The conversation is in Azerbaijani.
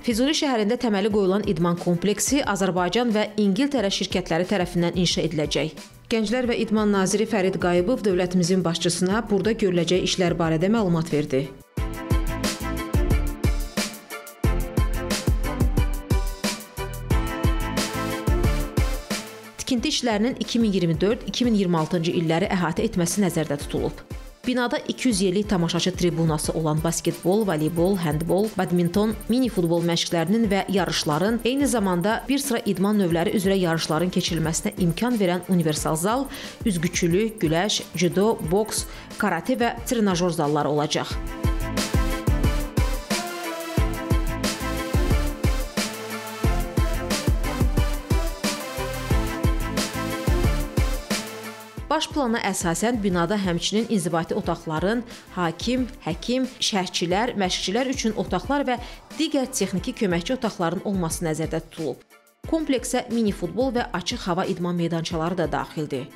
Füzuli şəhərində təməli qoyulan idman kompleksi Azərbaycan və İngiltərə şirkətləri tərəfindən inşa ediləcək. Gənclər və İdman naziri Fərid Qayıbov dövlətimizin başçısına burada görüləcək işlər barədə məlumat verdi. Tikinti işlərinin 2024-2026-cı illəri əhatə etməsi nəzərdə tutulub. Binada 200 yerlik tamaşaçı tribunası olan basketbol, voleybol, handbol, badminton, mini futbol məşqlərinin və yarışların, eyni zamanda bir sıra idman növləri üzrə yarışların keçirilməsinə imkan verən universal zal, üzgüçülük, güləş, judo, boks, karate və trenajör zalları olacaq. Baş plana əsasən binada həmçinin inzibati otaqların, hakim, həkim, şərhçilər, məşqçilər üçün otaqlar və digər texniki köməkçi otaqların olması nəzərdə tutulub. Kompleksə mini futbol və açıq hava idman meydançaları da daxildir.